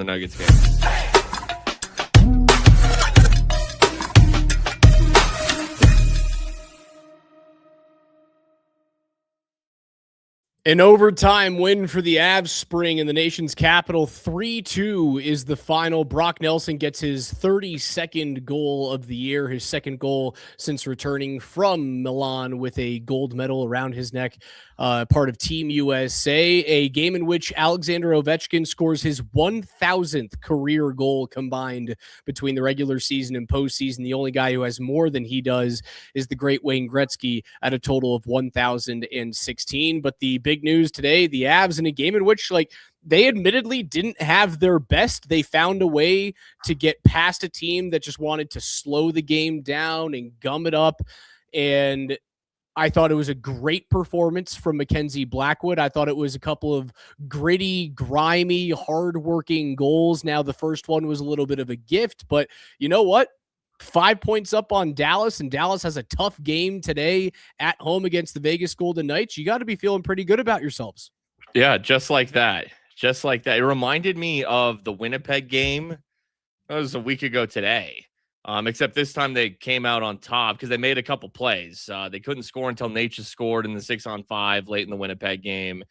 Nuggets game. An overtime win for the Avs Spring in the nation's capital. 3-2 is the final. Brock Nelson gets his 32nd goal of the year, his second goal since returning from Milan with a gold medal around his neck, part of Team USA. A game in which Alexander Ovechkin scores his 1,000th career goal combined between the regular season and postseason. The only guy who has more than he does is the great Wayne Gretzky at a total of 1,016. But the big news today, the Avs in a game in which, like, they admittedly didn't have their best. They found a way to get past a team that just wanted to slow the game down and gum it up. And I thought it was a great performance from Mackenzie Blackwood. I thought it was a couple of gritty, grimy, hardworking goals. Now, the first one was a little bit of a gift, but you know what? 5 points up on Dallas, and Dallas has a tough game today at home against the Vegas Golden Knights. You got to be feeling pretty good about yourselves. Yeah, just like that. Just like that. It reminded me of the Winnipeg game. That was a week ago today. Except this time they came out on top because they made a couple plays. They couldn't score until Natchez scored in the 6-on-5 late in the Winnipeg game.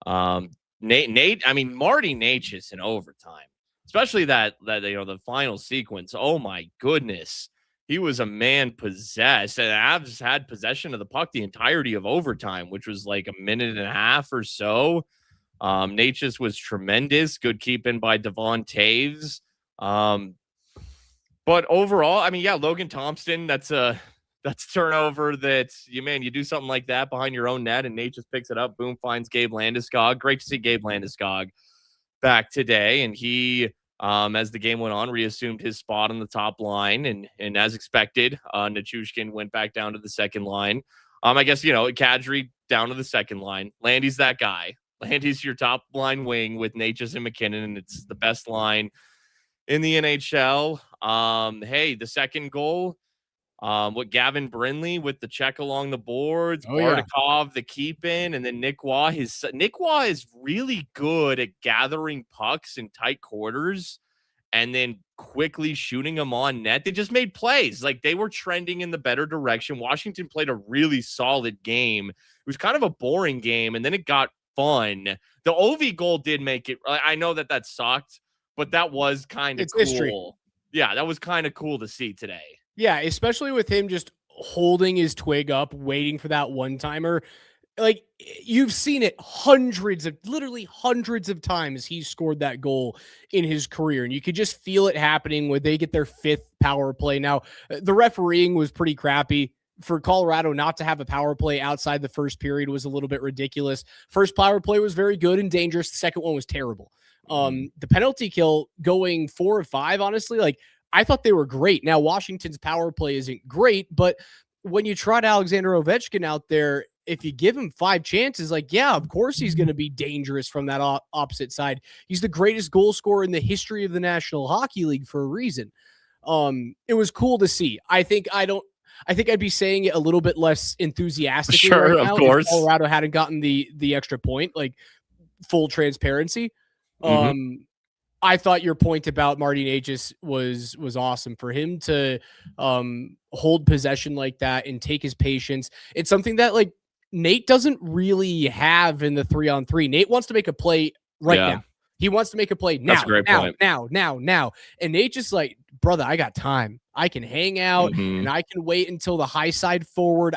Marty Natchez in overtime. Especially that the final sequence. Oh my goodness. He was a man possessed. And Avs had possession of the puck the entirety of overtime, which was like a minute and a half or so. Natchez was tremendous. Good keeping by Devon Taves. But overall, Logan Thompson, that's a turnover that you do something like that behind your own net and Natchez picks it up. Boom, finds Gabe Landeskog. Great to see Gabe Landeskog back today, and he as the game went on reassumed his spot on the top line, and as expected, Nichushkin went back down to the second line. Kadri down to the second line. Landy's that guy. Landy's your top line wing with Natchez and McKinnon, and it's the best line in the NHL. The second goal, with Gavin Brindley with the check along the boards, Bardakov the keep in, and then Nick Waugh. Nick Waugh is really good at gathering pucks in tight quarters and then quickly shooting them on net. They just made plays. Like, they were trending in the better direction. Washington played a really solid game. It was kind of a boring game, and then it got fun. The Ovi goal did make it. I know that sucked, but that was kind of cool. History. Yeah, that was kind of cool to see today. Yeah, especially with him just holding his twig up, waiting for that one-timer. Like, you've seen it literally hundreds of times he's scored that goal in his career, and you could just feel it happening when they get their fifth power play. Now, the refereeing was pretty crappy. For Colorado not to have a power play outside the first period was a little bit ridiculous. First power play was very good and dangerous. The second one was terrible. The penalty kill going 4 or 5, honestly, like, I thought they were great. Now, Washington's power play isn't great, but when you trot Alexander Ovechkin out there, if you give him 5 chances, of course he's going to be dangerous from that opposite side. He's the greatest goal scorer in the history of the National Hockey League for a reason. It was cool to see. I think I'd be saying it a little bit less enthusiastically. Sure, right now of course. if Colorado hadn't gotten the extra point, like, full transparency. I thought your point about Marty Natchez was awesome. For him to hold possession like that and take his patience. It's something that, like, Nate doesn't really have in the 3-on-3. Nate wants to make a play now. He wants to make a play now. That's a great point. Now. And Nate just like, brother, I got time. I can hang out and I can wait until the high side forward.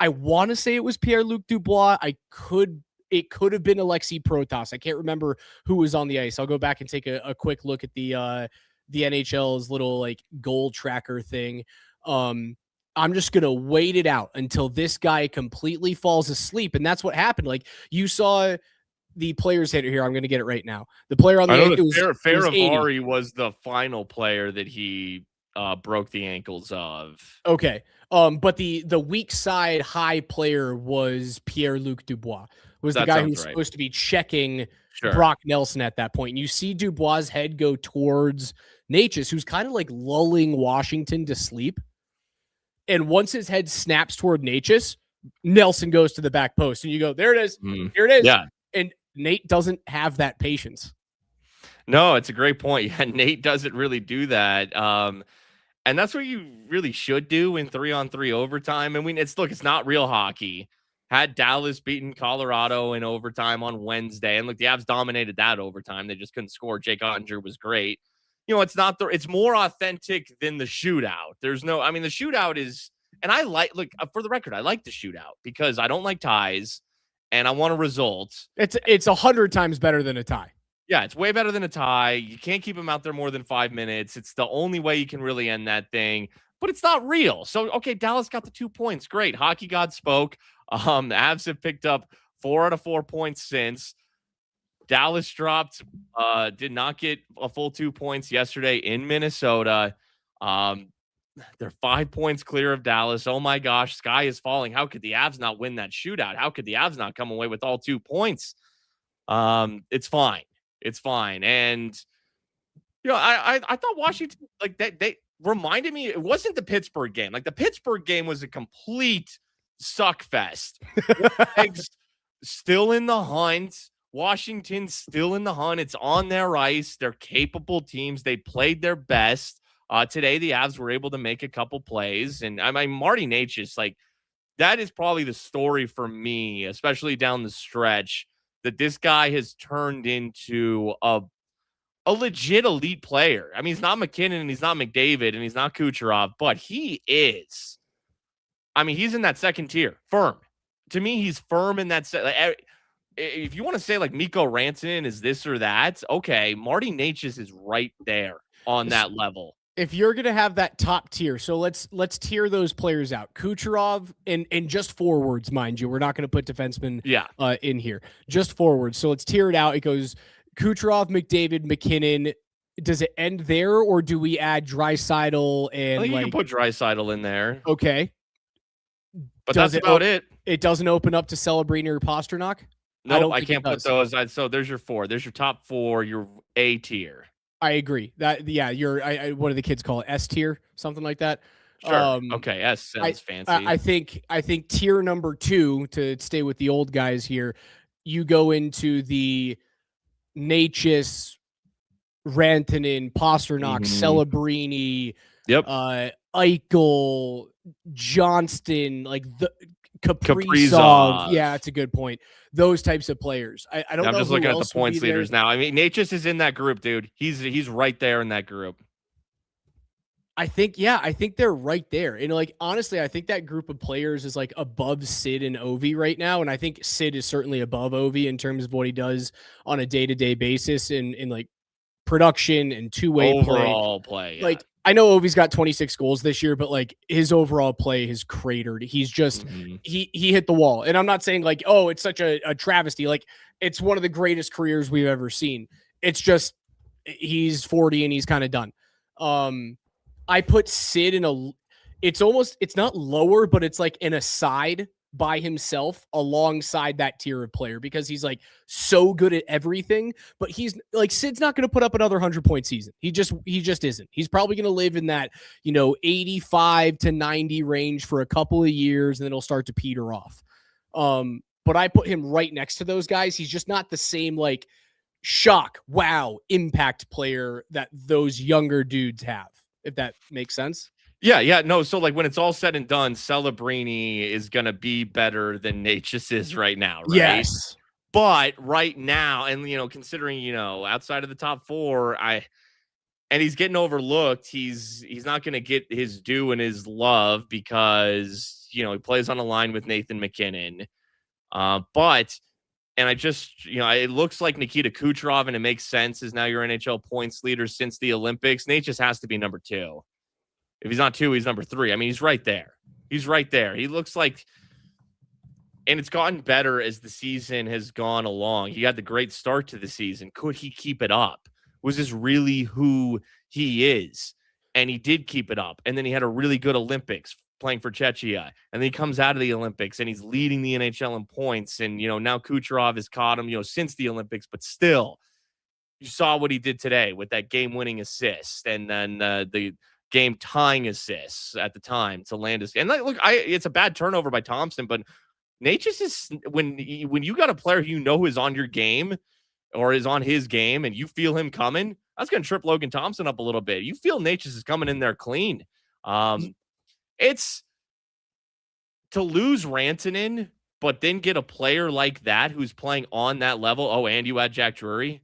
I want to say it was Pierre-Luc Dubois. It could have been Alexei Protas. I can't remember who was on the ice. I'll go back and take a quick look at the NHL's little, like, goal tracker thing. I'm just going to wait it out until this guy completely falls asleep. And that's what happened. Like, you saw the players hit it here. I'm going to get it right now. The player on the Faravari was the final player that he broke the ankles of. Okay. But the weak side high player was Pierre-Luc Dubois. Was the guy who's supposed to be checking Brock Nelson at that point. And you see Dubois' head go towards Natchez, who's kind of like lulling Washington to sleep. And once his head snaps toward Natchez, Nelson goes to the back post. And you go, there it is. Here it is. Yeah. And Nate doesn't have that patience. No, it's a great point. Yeah, Nate doesn't really do that. And that's what you really should do in 3-on-3 overtime. I mean, it's not real hockey. Had Dallas beaten Colorado in overtime on Wednesday, and look, the Avs dominated that overtime. They just couldn't score. Jake Ottinger was great. It's more authentic than the shootout. I mean, the shootout is, and for the record, I like the shootout because I don't like ties and I want a result. It's 100 times better than a tie. Yeah, it's way better than a tie. You can't keep him out there more than 5 minutes. It's the only way you can really end that thing, but it's not real. So, okay, Dallas got the 2 points. Great. Hockey God spoke. The Avs have picked up 4 out of 4 points since. Dallas did not get a full 2 points yesterday in Minnesota. They're 5 points clear of Dallas. Oh my gosh, sky is falling. How could the Avs not win that shootout? How could the Avs not come away with all 2 points? It's fine. It's fine. And I thought Washington, like, they reminded me, it wasn't the Pittsburgh game. Like, the Pittsburgh game was a complete suck fest. Eggs still in the hunt. Washington's still in the hunt. It's on their ice. They're capable teams. They played their best. Today, the Avs were able to make a couple plays. And I mean, Marty Necas, like, that is probably the story for me, especially down the stretch, that this guy has turned into a legit elite player. I mean, he's not McKinnon and he's not McDavid and he's not Kucherov, but he is. I mean, he's in that second tier, firm. To me, he's firm in that. If you want to say like Mikko Rantanen is this or that, okay, Marty Necas is right there on that level. If you're gonna have that top tier, so let's tier those players out. Kucherov and just forwards, mind you. We're not gonna put defensemen in here. Just forwards. So let's tier it out. It goes Kucherov, McDavid, McKinnon. Does it end there, or do we add Draisaitl and I think you can put Draisaitl in there? Okay, but that's about it. It doesn't open up to Celebrini or Pasternak. No, I can't put those. So there's your 4. There's your top 4. Your A tier. I agree. You're. What do the kids call it? S tier, something like that. Sure. Okay. S sounds fancy. I think tier number 2, to stay with the old guys here, you go into the Necas, Rantanen, Pasternak, Celebrini, Eichel, Johnston, like the Kaprizov. Yeah, that's a good point. Those types of players. I don't know. I'm just looking at the points leaders now. I mean, Necas is in that group, dude. He's right there in that group. I think they're right there. And like, honestly, I think that group of players is like above Sid and Ovi right now. And I think Sid is certainly above Ovi in terms of what he does on a day-to-day basis in like production and two-way overall play. Like, I know Ovi's got 26 goals this year, but like his overall play has cratered. He's just, he hit the wall. And I'm not saying like, oh, it's such a travesty. Like, it's one of the greatest careers we've ever seen. It's just, he's 40 and he's kind of done. I put Sid in it's not lower, but it's like an aside by himself alongside that tier of player, because he's like so good at everything, but he's like, Sid's not going to put up another 100-point season. He just isn't. He's probably going to live in that, 85 to 90 range for a couple of years, and then it'll start to peter off. But I put him right next to those guys. He's just not the same, like, shock, wow, impact player that those younger dudes have, if that makes sense. Yeah, no. So, like, when it's all said and done, Celebrini is going to be better than Necas is right now, right? Yes. But right now, and, considering, outside of the top 4, and he's getting overlooked, he's not going to get his due and his love because, he plays on a line with Nathan McKinnon. And I just, it looks like Nikita Kucherov, and it makes sense, is now your NHL points leader since the Olympics. Nate just has to be number 2. If he's not 2, he's number 3. I mean, he's right there. He's right there. He looks like, and it's gotten better as the season has gone along. He had the great start to the season. Could he keep it up? Was this really who he is? And he did keep it up. And then he had a really good Olympics playing for Czechia. And then he comes out of the Olympics and he's leading the NHL in points. And, now Kucherov has caught him, since the Olympics, but still, you saw what he did today with that game-winning assist. And then the game-tying assists at the time to Landis. And look, it's a bad turnover by Thompson, but Necas is, when you got a player who is on your game, or is on his game and you feel him coming, that's going to trip Logan Thompson up a little bit. You feel Natchez is coming in there clean. It's to lose Rantanen, but then get a player like that who's playing on that level. Oh, and you had Jack Drury.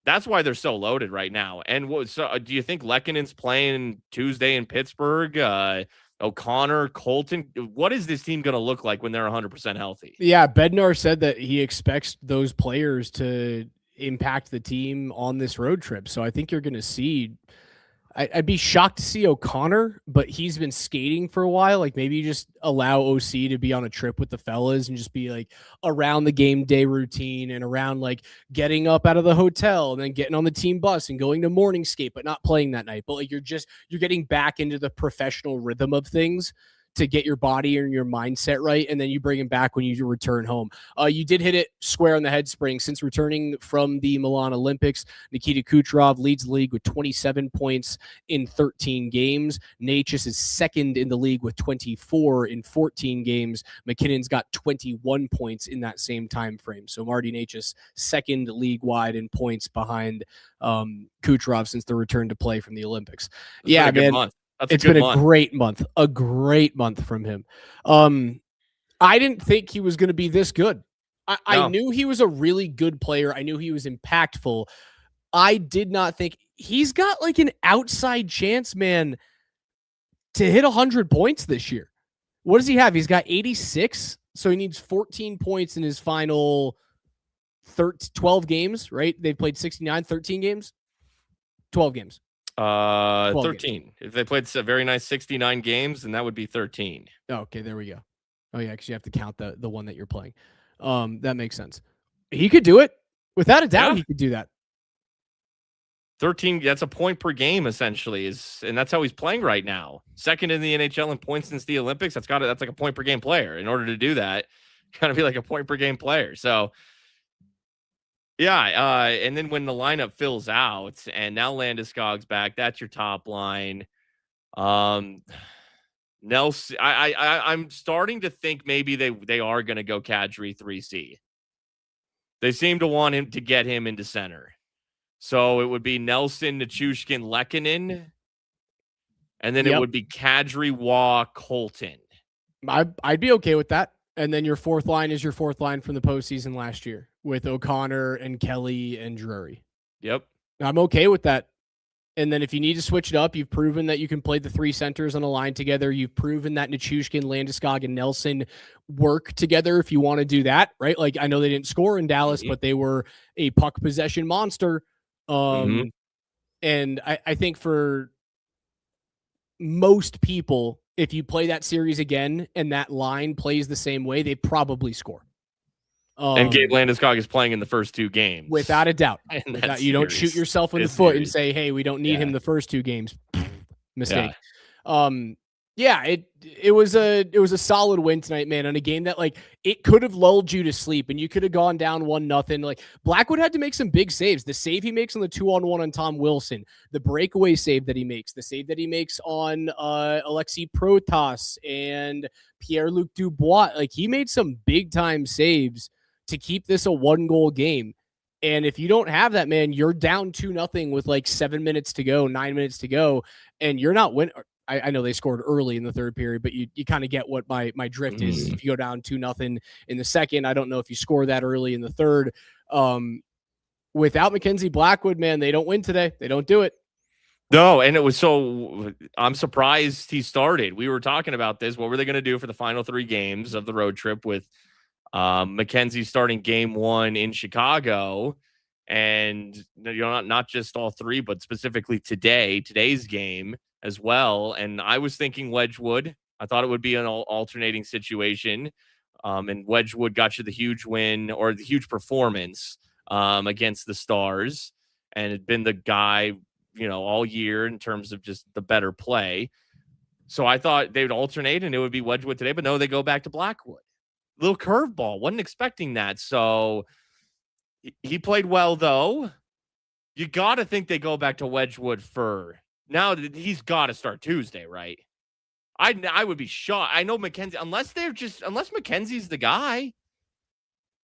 That's why they're so loaded right now. And do you think Lekkonen's playing Tuesday in Pittsburgh? O'Connor, Colton. What is this team going to look like when they're 100% healthy? Yeah, Bednar said that he expects those players to impact the team on this road trip. So I think you're going to see. I'd be shocked to see O'Connor, but he's been skating for a while. Like maybe you just allow OC to be on a trip with the fellas and just be like around the game day routine and around like getting up out of the hotel and then getting on the team bus and going to morning skate, but not playing that night. But like you're getting back into the professional rhythm of things to get your body and your mindset right, and then you bring him back when you return home. You did hit it square on the head, Spring. Since returning from the Milan Olympics, Nikita Kucherov leads the league with 27 points in 13 games. Natchez is second in the league with 24 in 14 games. McKinnon's got 21 points in that same time frame. So Marty Natchez, second league-wide in points behind Kucherov since the return to play from the Olympics. Yeah, man. Month. It's been a great month from him. I didn't think he was going to be this good. I knew he was a really good player. I knew he was impactful. I did not think he's got like an outside chance, man, to hit 100 points this year. What does he have? He's got 86. So he needs 14 points in his final 12 games, right? They've played 69, 13 games, 12 games. 13. Games. If they played a very nice 69 games, then that would be 13. Oh, okay, there we go. Oh yeah, because you have to count the one that you're playing. That makes sense. He could do it without a doubt. Yeah. He could do that. 13. That's a point per game essentially, and that's how he's playing right now. Second in the NHL in points since the Olympics. That's like a point per game player. In order to do that, you got to be like a point per game player. So. Yeah, and then when the lineup fills out, and now Landeskog's back, that's your top line. Nelson, I'm starting to think maybe they are going to go Kadri 3C. They seem to want him to get him into center, so it would be Nelson, Nichushkin, Lekkonen, and then it would be Kadri, Waugh, Colton. I'd be okay with that. And then your fourth line is your fourth line from the postseason last year with O'Connor and Kelly and Drury. Yep. I'm okay with that. And then if you need to switch it up, you've proven that you can play the three centers on a line together. You've proven that Nichushkin, Landeskog, and Nelson work together if you want to do that, right? Like I know they didn't score in Dallas, but they were a puck possession monster. And I think for most people, if you play that series again and that line plays the same way, they probably score. And Gabe Landeskog is playing in the first two games. Without a doubt. You don't shoot yourself in the foot and say, hey, we don't need him the first two games. Mistake. Yeah. It was a solid win tonight, man, on a game that like it could have lulled you to sleep and you could have gone down 1-0. Like Blackwood had to make some big saves. The save he makes on the 2-on-1 on Tom Wilson, the breakaway save that he makes, the save that he makes on Alexei Protas and Pierre-Luc Dubois. Like he made some big time saves to keep this a 1-goal game. And if you don't have that, man, you're down 2-0 with like 7 minutes to go, 9 minutes to go, and you're not winning. I know they scored early in the third period, but you kind of get what my drift is. If you go down 2-0 in the second, I don't know if you score that early in the third. Without Mackenzie Blackwood, man, they don't win today. They don't do it. No, and it was so I'm surprised he started. We were talking about this. What were they going to do for the final 3 games of the road trip with Mackenzie starting game 1 in Chicago? And not just all 3, but specifically today's game as well. And I was thinking Wedgwood. I thought it would be an alternating situation. And Wedgwood got you the huge win or the huge performance against the Stars, and had been the guy, all year in terms of just the better play. So I thought they would alternate and it would be Wedgwood today, but no, they go back to Blackwood. Little curveball. Wasn't expecting that. So he played well, though. You got to think they go back to Wedgwood for now. He's got to start Tuesday, right? I would be shocked. I know Mackenzie, unless Mackenzie's the guy.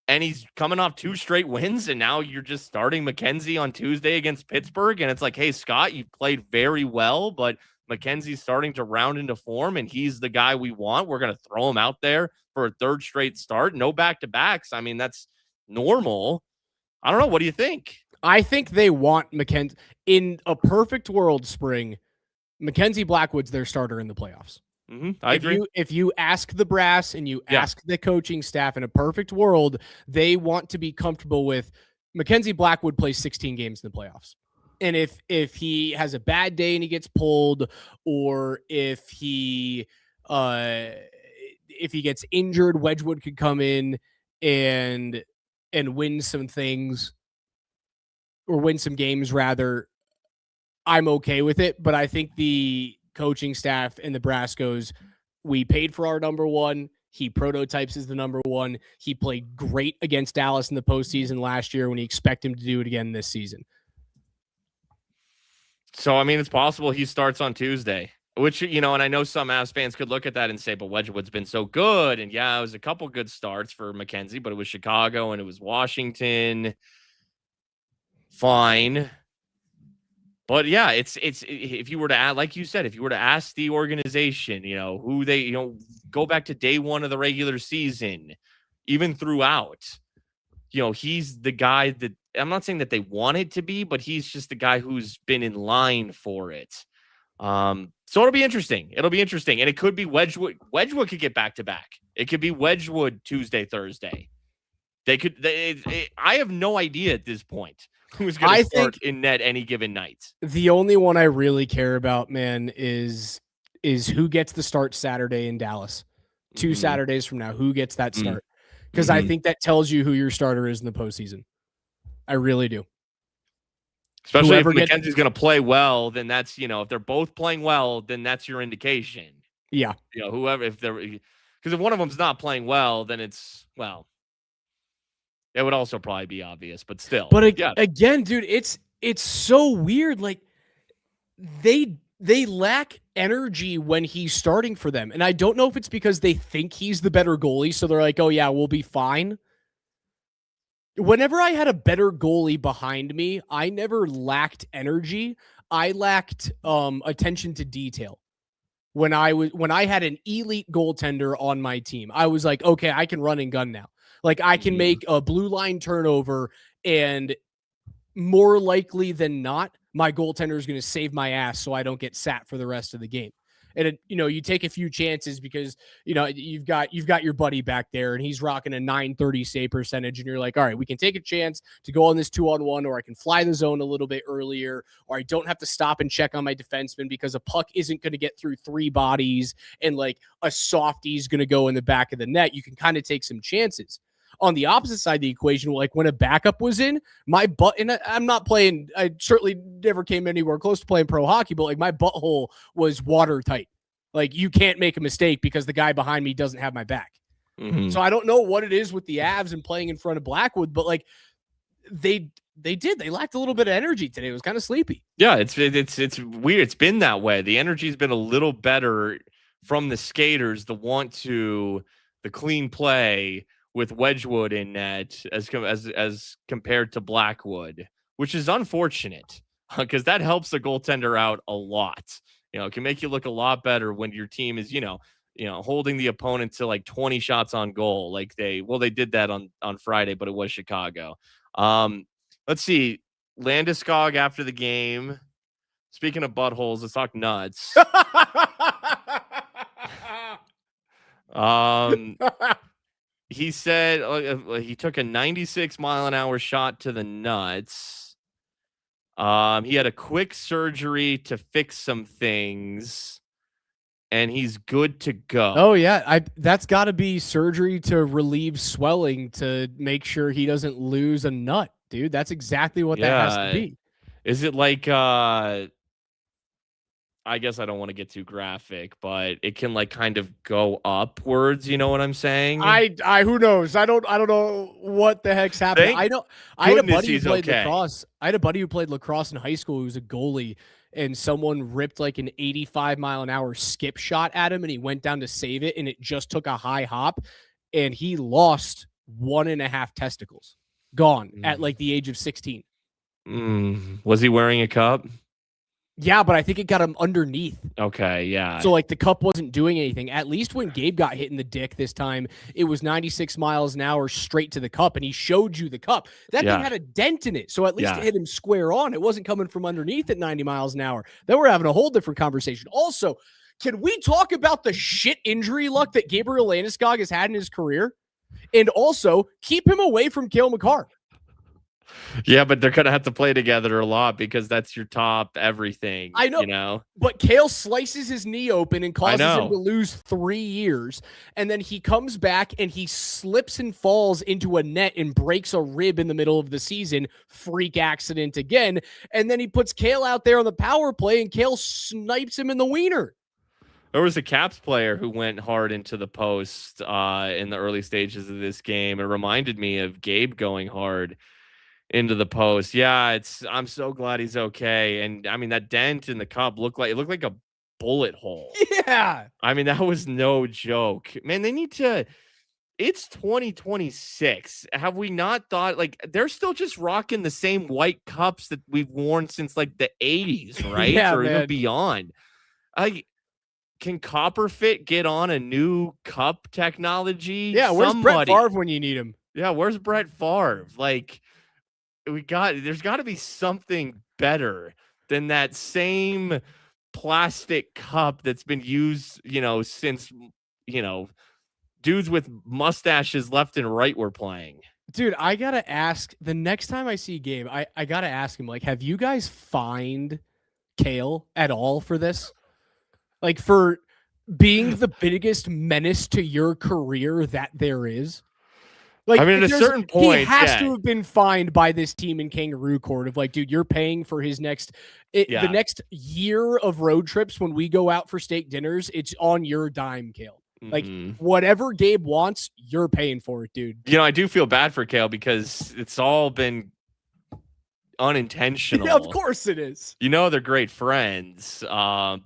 and he's coming off 2 straight wins, and now you're just starting McKenzie on Tuesday against Pittsburgh, and it's like, hey, Scott, you played very well, but McKenzie's starting to round into form, and he's the guy we want. We're going to throw him out there for a 3rd straight start. No back-to-backs. I mean, that's normal. I don't know. What do you think? I think they want McKenzie. In a perfect world, Spring, Mackenzie Blackwood's their starter in the playoffs. I agree. If you ask the brass and you ask the coaching staff, in a perfect world, they want to be comfortable with Mackenzie Blackwood plays 16 games in the playoffs. And if he has a bad day and he gets pulled, or if he gets injured, Wedgwood could come in and win some things, or win some games rather. I'm okay with it, but I think the coaching staff and the brass goes, we paid for our number one. He prototypes as the number one. He played great against Dallas in the postseason last year, when you expect him to do it again this season. So, I mean, it's possible he starts on Tuesday, which, and I know some Avs fans could look at that and say, but Wedgwood's been so good. And yeah, it was a couple good starts for McKenzie, but it was Chicago and it was Washington. Fine. But yeah, it's if you were to add, like you said, if you were to ask the organization, who they, go back to day one of the regular season, even throughout, he's the guy that, I'm not saying that they want it to be, but he's just the guy who's been in line for it. So it'll be interesting. And it could be Wedgwood. Wedgwood could get back to back. It could be Wedgwood Tuesday, Thursday. I have no idea at this point who's going to start in net any given night. The only one I really care about, man, is who gets the start Saturday in Dallas. 2 Saturdays from now, who gets that start? Because I think that tells you who your starter is in the postseason. I really do. Especially if McKenzie's going to play well, then that's, if they're both playing well, then that's your indication. Yeah. Whoever, because if one of them's not playing well, then it's, well, it would also probably be obvious, but still. But again, dude, it's so weird. Like, they lack energy when he's starting for them. And I don't know if it's because they think he's the better goalie, so they're like, oh yeah, we'll be fine. Whenever I had a better goalie behind me, I never lacked energy. I lacked attention to detail. When I had an elite goaltender on my team, I was like, okay, I can run and gun now. Like, I can make a blue line turnover, and more likely than not, my goaltender is going to save my ass so I don't get sat for the rest of the game. And you take a few chances because you've got your buddy back there and he's rocking a .930 save percentage, and you're like, all right, we can take a chance to go on this 2-on-1, or I can fly the zone a little bit earlier, or I don't have to stop and check on my defenseman because a puck isn't going to get through 3 bodies and like a softie is going to go in the back of the net. You can kind of take some chances. On the opposite side of the equation, like when a backup was in, my butt, and I'm not playing, I certainly never came anywhere close to playing pro hockey, but like my butthole was watertight. Like, you can't make a mistake because the guy behind me doesn't have my back. So I don't know what it is with the Avs and playing in front of Blackwood, but like they lacked a little bit of energy today. It was kind of sleepy. Yeah, it's weird. It's been that way. The energy's been a little better from the skaters, the clean play with Wedgwood in net as compared to Blackwood, which is unfortunate because that helps the goaltender out a lot. It can make you look a lot better when your team is, holding the opponent to like 20 shots on goal. Like they did that on Friday, but it was Chicago. Let's see. Landeskog after the game. Speaking of buttholes, let's talk nuts. He said he took a 96-mile-an-hour shot to the nuts. He had a quick surgery to fix some things, and he's good to go. Oh, yeah. That's got to be surgery to relieve swelling to make sure he doesn't lose a nut, dude. That's exactly what that has to be. Is it like I guess I don't want to get too graphic, but it can like kind of go upwards. You know what I'm saying? Who knows? I don't know what the heck's happening. I had a buddy who played lacrosse. I had a buddy who played lacrosse in high school who was a goalie, and someone ripped like an 85-mile-an-hour skip shot at him, and he went down to save it, and it just took a high hop, and he lost 1.5 testicles gone at like the age of 16. Was he wearing a cup? Yeah, but I think it got him underneath. Okay, yeah. So, like, the cup wasn't doing anything. At least when Gabe got hit in the dick this time, it was 96 miles an hour straight to the cup, and he showed you the cup. That thing had a dent in it, so at least it hit him square on. It wasn't coming from underneath at 90 miles an hour. Then we're having a whole different conversation. Also, can we talk about the shit injury luck that Gabriel Landeskog has had in his career? And also, keep him away from Cale Makar. Yeah, but they're going to have to play together a lot because that's your top everything. I know. You know? But Cale slices his knee open and causes him to lose 3 years. And then he comes back and he slips and falls into a net and breaks a rib in the middle of the season. Freak accident again. And then he puts Cale out there on the power play and Cale snipes him in the wiener. There was a Caps player who went hard into the post in the early stages of this game. It reminded me of Gabe going hard into the post. Yeah, I'm so glad he's okay. And I mean, that dent in the cup looked like a bullet hole. Yeah. I mean, that was no joke. Man, they need to. It's 2026. Have we not thought, like, they're still just rocking the same white cups that we've worn since like the 80s, right? Yeah, or man. even beyond. Can Copperfit get on a new cup technology? Yeah, where's Brett Favre when you need him? Yeah, where's Brett Favre? Like, there's got to be something better than that same plastic cup that's been used, since, dudes with mustaches left and right were playing. Dude, I got to ask, the next time I see Gabe, I got to ask him, like, have you guys fined Cale at all for this? Like, for being the biggest menace to your career that there is? Like, I mean, at a certain point, he has to have been fined by this team in Kangaroo Court of like, dude, you're paying for his the next year of road trips when we go out for steak dinners. It's on your dime, Cale. Like, whatever Gabe wants, you're paying for it, dude. I do feel bad for Cale because it's all been unintentional. Yeah, of course it is. They're great friends.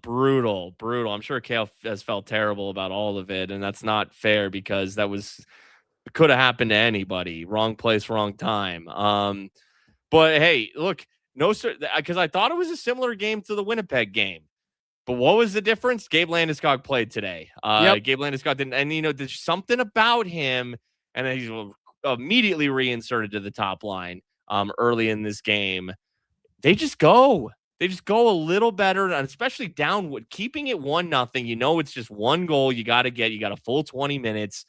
Brutal. I'm sure Cale has felt terrible about all of it, and that's not fair because it could have happened to anybody. Wrong place, wrong time. But hey, look, no, sir, because I thought it was a similar game to the Winnipeg game. But what was the difference? Gabe Landeskog played today. Gabe Landeskog didn't, and there's something about him, and then he's immediately reinserted to the top line early in this game. They just go a little better, and especially down, keeping it 1-0. It's just one goal you got to get. You got a full 20 minutes.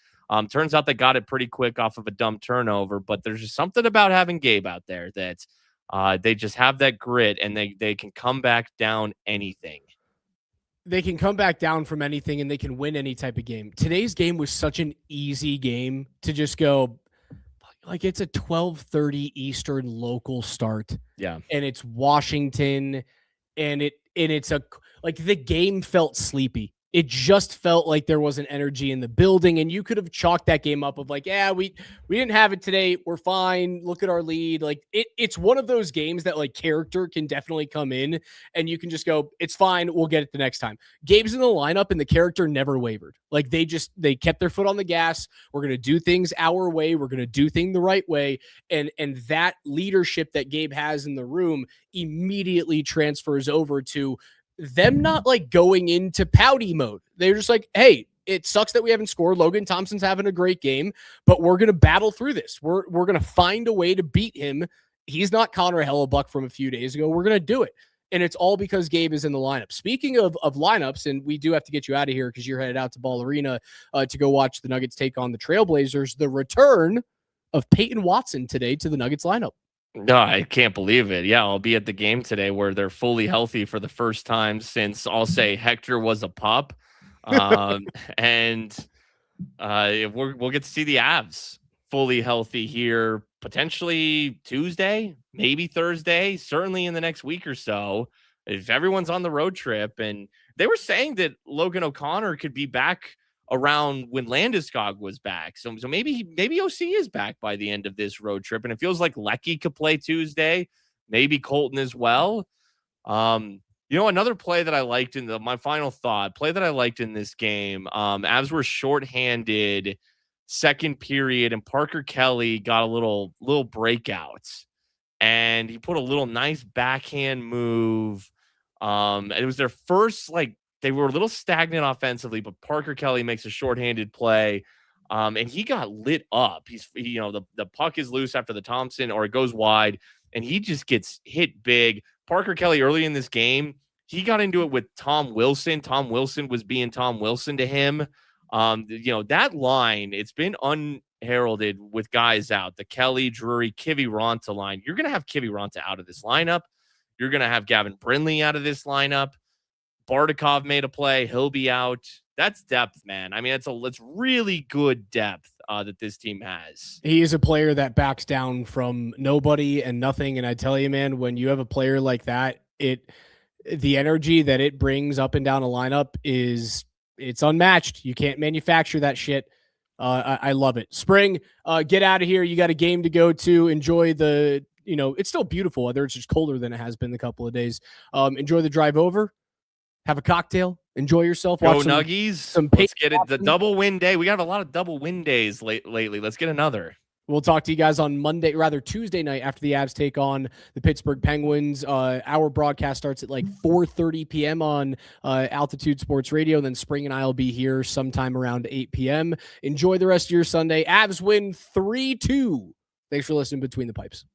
Turns out they got it pretty quick off of a dumb turnover, but there's just something about having Gabe out there that they just have that grit, and they can come back down anything. They can come back down from anything, and they can win any type of game. Today's game was such an easy game to just go, like, it's a 12:30 Eastern local start. Yeah. And it's Washington, and it's the game felt sleepy. It just felt like there wasn't energy in the building, and you could have chalked that game up of like, yeah, we didn't have it today. We're fine. Look at our lead. Like, it's one of those games that like character can definitely come in, and you can just go, it's fine. We'll get it the next time. Gabe's in the lineup, and the character never wavered. Like, they kept their foot on the gas. We're going to do things our way. We're going to do things the right way. And that leadership that Gabe has in the room immediately transfers over to them not like going into pouty mode. They're just like, hey, it sucks that we haven't scored. Logan Thompson's having a great game, but we're going to battle through this. We're going to find a way to beat him. He's not Connor Hellebuck from a few days ago. We're going to do it. And it's all because Gabe is in the lineup. Speaking of lineups, and we do have to get you out of here because you're headed out to Ball Arena to go watch the Nuggets take on the Trailblazers. The return of Peyton Watson today to the Nuggets lineup. No, I can't believe it. Yeah, I'll be at the game today where they're fully healthy for the first time since, I'll say, Hector was a pup. And we'll get to see the Avs fully healthy here, potentially Tuesday, maybe Thursday, certainly in the next week or so, if everyone's on the road trip. And they were saying that Logan O'Connor could be back around when Landeskog was back. So maybe OC is back by the end of this road trip. And it feels like Lecky could play Tuesday, maybe Colton as well. Another play that I liked my final thought, play that I liked in this game, Avs were shorthanded second period, and Parker Kelly got a little breakout, and he put a little nice backhand move. It was their first, like, they were a little stagnant offensively, but Parker Kelly makes a shorthanded play. And he got lit up. The puck is loose after the Thompson, or it goes wide, and he just gets hit big. Parker Kelly early in this game, he got into it with Tom Wilson. Tom Wilson was being Tom Wilson to him. That line, it's been unheralded with guys out. The Kelly, Drury, Kivi Ronta line. You're going to have Kivi Ronta out of this lineup. You're going to have Gavin Brindley out of this lineup. Bardakov made a play. He'll be out. That's depth, man. I mean, it's really good depth that this team has. He is a player that backs down from nobody and nothing. And I tell you, man, when you have a player like that, the energy that it brings up and down a lineup it's unmatched. You can't manufacture that shit. I love it. Spring, get out of here. You got a game to go to. Enjoy it's still beautiful, whether it's just colder than it has been the couple of days. Enjoy the drive over. Have a cocktail. Enjoy yourself. Go Nuggies. Let's get it. The double win day. We got a lot of double win days lately. Let's get another. We'll talk to you guys on Tuesday night after the Avs take on the Pittsburgh Penguins. Our broadcast starts at like 4:30 p.m. on Altitude Sports Radio. Then Spring and I will be here sometime around 8 p.m. Enjoy the rest of your Sunday. Avs win 3-2. Thanks for listening Between the Pipes.